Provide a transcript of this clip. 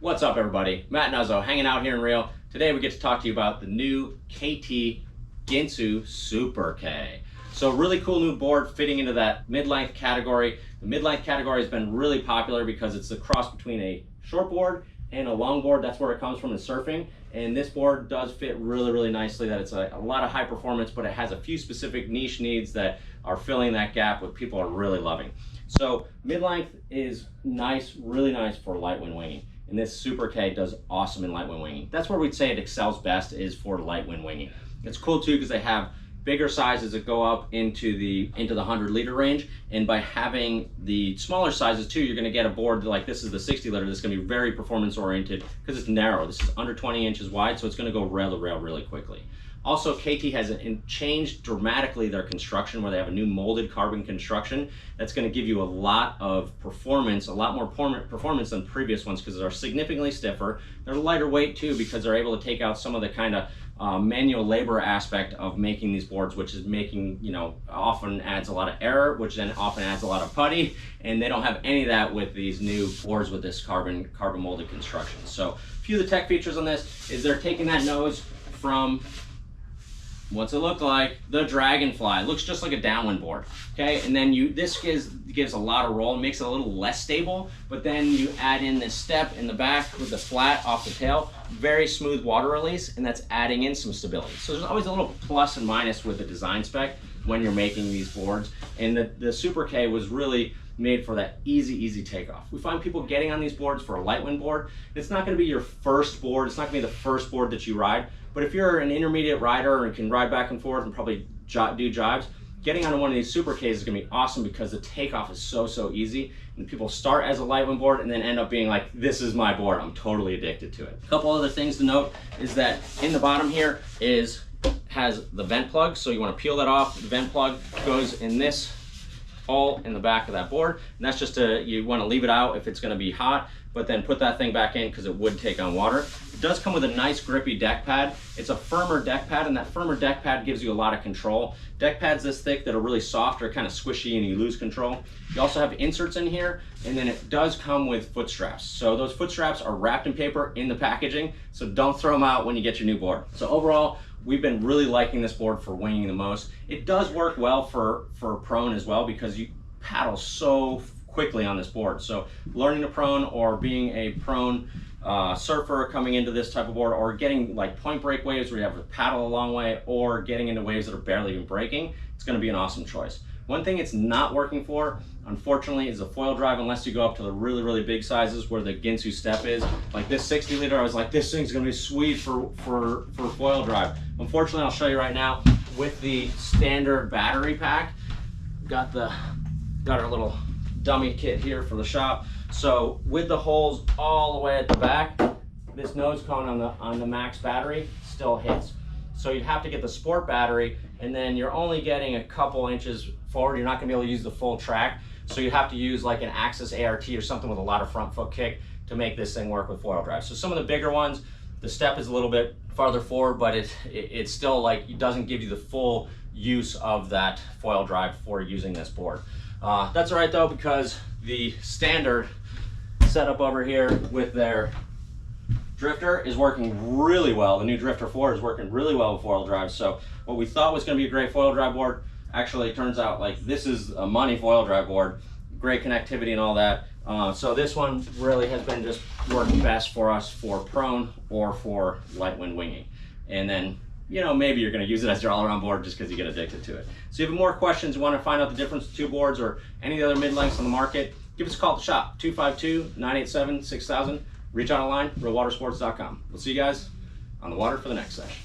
What's up, everybody? Matt Nuzzo hanging out here in Rio. Today we get to talk to you about the new KT Ginxu Super K. So really cool new board fitting into that mid-length category. The mid-length category has been really popular because it's a cross between a short board and a long board. That's where it comes from in surfing. And this board does fit really nicely. That it's a lot of high performance, but it has a few specific niche needs that are filling that gap, what people are really loving. So mid-length is nice, really nice for light wind winging. And this Super K does awesome in light wind winging. That's where we'd say it excels best, is for light wind winging. It's cool too because they have bigger sizes that go up into the 100-liter range, and by having the smaller sizes too, you're going to get a board like this is the 60-liter that's going to be very performance oriented because it's narrow. This is under 20 inches wide, so it's going to go rail to rail really quickly. Also, KT has changed dramatically their construction, where they have a new molded carbon construction that's going to give you a lot of performance, a lot more performance than previous ones, because they're significantly stiffer. They're lighter weight too, because they're able to take out some of the kind of manual labor aspect of making these boards, which is making, often adds a lot of error, which then often adds a lot of putty, and they don't have any of that with these new boards with this carbon molded construction. So a few of the tech features on this is they're taking that nose from, what's it look like? The Dragonfly. It looks just like a downwind board, okay? And then this gives a lot of roll and makes it a little less stable, but then you add in this step in the back with the flat off the tail, very smooth water release, and that's adding in some stability. So there's always a little plus and minus with the design spec when you're making these boards, and the Super K was really made for that easy takeoff. We find people getting on these boards for a light wind board. It's not gonna be your first board, it's not gonna be the first board that you ride, but if you're an intermediate rider and can ride back and forth and probably do jives, getting onto one of these Super Ks is gonna be awesome because the takeoff is so easy, and people start as a light wind board and then end up being like, this is my board, I'm totally addicted to it. A couple other things to note is that in the bottom here has the vent plug, so you wanna peel that off. The vent plug goes in this hole in the back of that board, and that's just you want to leave it out if it's going to be hot, but then put that thing back in because it would take on water. It does come with a nice grippy deck pad. It's a firmer deck pad, and that firmer deck pad gives you a lot of control. Deck pads this thick that are really soft are kind of squishy and you lose control. You also have inserts in here, and then it does come with foot straps. So those foot straps are wrapped in paper in the packaging, so don't throw them out when you get your new board. So overall, we've been really liking this board for winging the most. It does work well for prone as well, because you paddle so quickly on this board. So learning to prone, or being a prone surfer coming into this type of board, or getting like point break waves where you have to paddle a long way, or getting into waves that are barely even breaking, it's going to be an awesome choice. One thing it's not working for, unfortunately, is a foil drive, unless you go up to the really big sizes where the Ginxu step is. Like this 60-liter, I was like, this thing's gonna be sweet for foil drive. Unfortunately, I'll show you right now, with the standard battery pack, got our little dummy kit here for the shop. So with the holes all the way at the back, this nose cone on the max battery still hits. So you'd have to get the sport battery, and then you're only getting a couple inches forward. You're not gonna be able to use the full track. So you have to use like an Axis ART or something with a lot of front foot kick to make this thing work with foil drive. So some of the bigger ones, the step is a little bit farther forward, but it's still like, it doesn't give you the full use of that foil drive for using this board. That's all right though, because the standard setup over here with their drifter is working really well. The new Drifter 4 is working really well with foil drive. So what we thought was going to be a great foil drive board, actually turns out like this is a money foil drive board. Great connectivity and all that. So this one really has been just working best for us for prone or for light wind winging. And then, maybe you're going to use it as your all-around board just because you get addicted to it. So if you have more questions, you want to find out the difference between two boards or any of the other mid-lengths on the market, give us a call at the shop, 252-987-6000. Reach out online, realwatersports.com. We'll see you guys on the water for the next session.